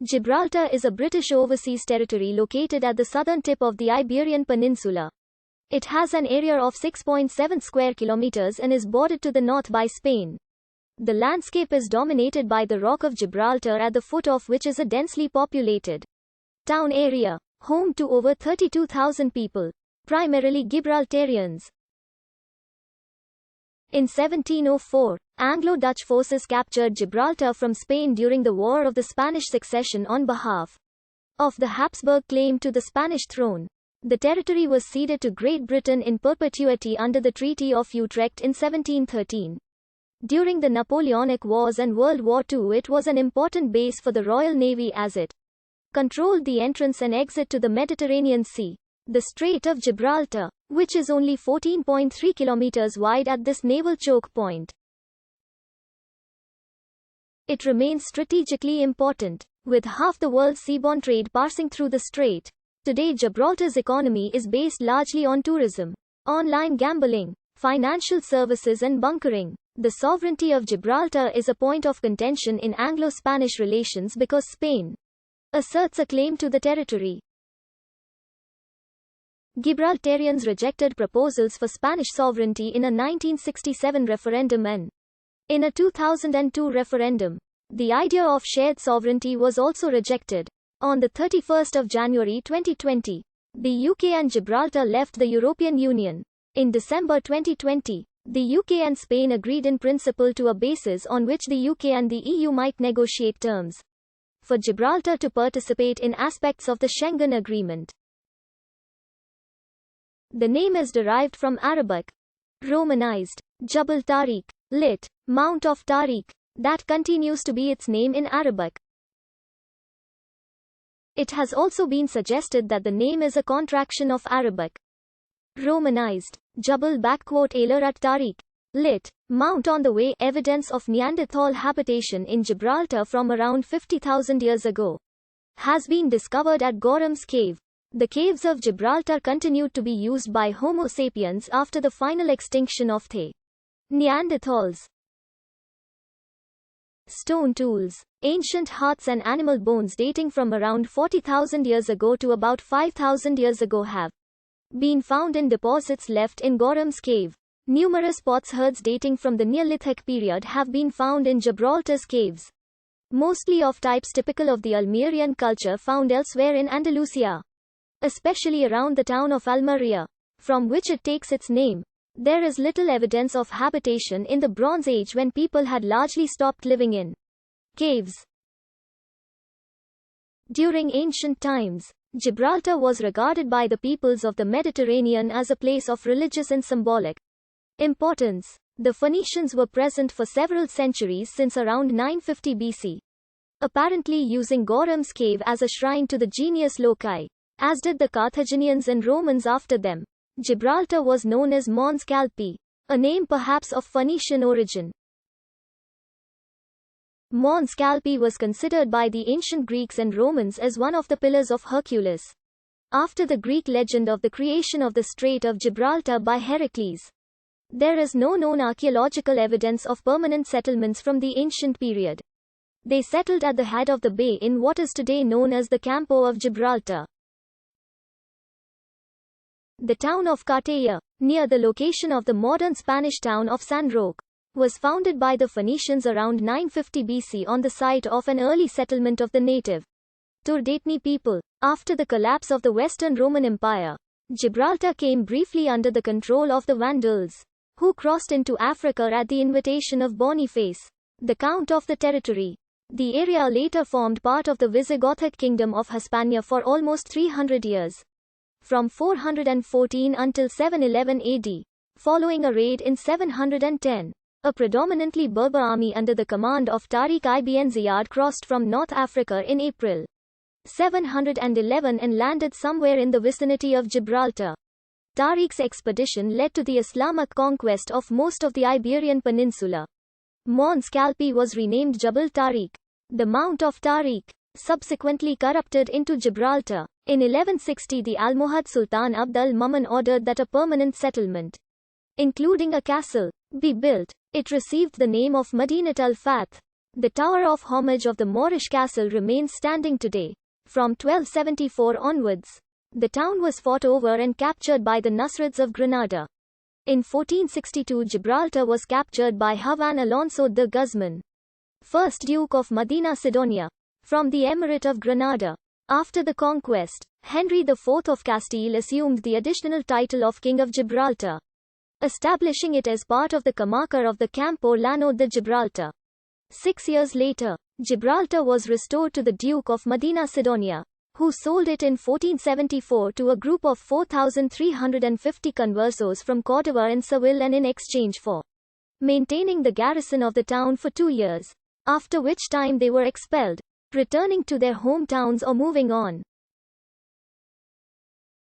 Gibraltar is a British overseas territory located at the southern tip of the Iberian Peninsula. It has an area of 6.7 square kilometers and is bordered to the north by Spain. The landscape is dominated by the Rock of Gibraltar, at the foot of which is a densely populated town area, home to over 32,000 people, primarily Gibraltarians. In 1704, Anglo-Dutch forces captured Gibraltar from Spain during the War of the Spanish Succession on behalf of the Habsburg claim to the Spanish throne. The territory was ceded to Great Britain in perpetuity under the Treaty of Utrecht in 1713. During the Napoleonic Wars and World War II, it was an important base for the Royal Navy as it controlled the entrance and exit to the Mediterranean Sea. The Strait of Gibraltar, which is only 14.3 kilometers wide at this naval choke point. It remains strategically important, with half the world's seaborne trade passing through the strait. Today, Gibraltar's economy is based largely on tourism, online gambling, financial services and bunkering. The sovereignty of Gibraltar is a point of contention in Anglo-Spanish relations because Spain asserts a claim to the territory. Gibraltarians rejected proposals for Spanish sovereignty in a 1967 referendum and in a 2002 referendum. The idea of shared sovereignty was also rejected. On the 31st of January 2020, the UK and Gibraltar left the European Union. In December 2020, the UK and Spain agreed in principle to a basis on which the UK and the EU might negotiate terms for Gibraltar to participate in aspects of the Schengen Agreement. The name is derived from Arabic, Romanized, Jabal Tariq, lit. Mount of Tariq, that continues to be its name in Arabic. It has also been suggested that the name is a contraction of Arabic, Romanized, Jabal Alar at Tariq, lit. Mount on the way. Evidence of Neanderthal habitation in Gibraltar from around 50,000 years ago has been discovered at Gorham's Cave. The caves of Gibraltar continued to be used by Homo sapiens after the final extinction of the Neanderthals. Stone tools, ancient hearts and animal bones dating from around 40,000 years ago to about 5,000 years ago have been found in deposits left in Gorham's Cave. Numerous potsherds dating from the Neolithic period have been found in Gibraltar's caves, mostly of types typical of the Almerian culture found elsewhere in Andalusia, especially around the town of Almeria, from which it takes its name. There is little evidence of habitation in the Bronze Age, when people had largely stopped living in caves. During ancient times, Gibraltar was regarded by the peoples of the Mediterranean as a place of religious and symbolic importance. The Phoenicians were present for several centuries since around 950 BC, apparently using Gorham's Cave as a shrine to the genius loci, as did the Carthaginians and Romans after them. Gibraltar was known as Mons Calpi, a name perhaps of Phoenician origin. Mons Calpi was considered by the ancient Greeks and Romans as one of the pillars of Hercules, after the Greek legend of the creation of the Strait of Gibraltar by Heracles. There is no known archaeological evidence of permanent settlements from the ancient period. They settled at the head of the bay in what is today known as the Campo of Gibraltar. The town of Cartaya, near the location of the modern Spanish town of San Roque, was founded by the Phoenicians around 950 BC on the site of an early settlement of the native Turdetni people. After the collapse of the Western Roman Empire, Gibraltar came briefly under the control of the Vandals, who crossed into Africa at the invitation of Boniface, the Count of the territory. The area later formed part of the Visigothic Kingdom of Hispania for almost 300 years. From 414 until 711 AD, following a raid in 710, a predominantly Berber army under the command of Tariq ibn Ziyad crossed from North Africa in April 711 and landed somewhere in the vicinity of Gibraltar. Tariq's expedition led to the Islamic conquest of most of the Iberian Peninsula. Mons Calpi was renamed Jabal Tariq, the Mount of Tariq, subsequently corrupted into Gibraltar. In 1160, the Almohad Sultan Abd al-Mumin ordered that a permanent settlement, including a castle, be built. It received the name of Madinat al-Fath, The tower of homage of the Moorish castle remains standing today. From 1274 onwards, the town was fought over and captured by the Nasrids of Granada. In 1462 Gibraltar was captured by Juan Alonso de Guzman, first Duke of Medina Sidonia, from the Emirate of Granada. After the conquest, Henry IV of Castile assumed the additional title of King of Gibraltar, establishing it as part of the comarca of the Campo Llano de Gibraltar. 6 years later, Gibraltar was restored to the Duke of Medina Sidonia, who sold it in 1474 to a group of 4,350 conversos from Córdoba and Seville, and in exchange for maintaining the garrison of the town for 2 years, after which time they were expelled, returning to their hometowns or moving on.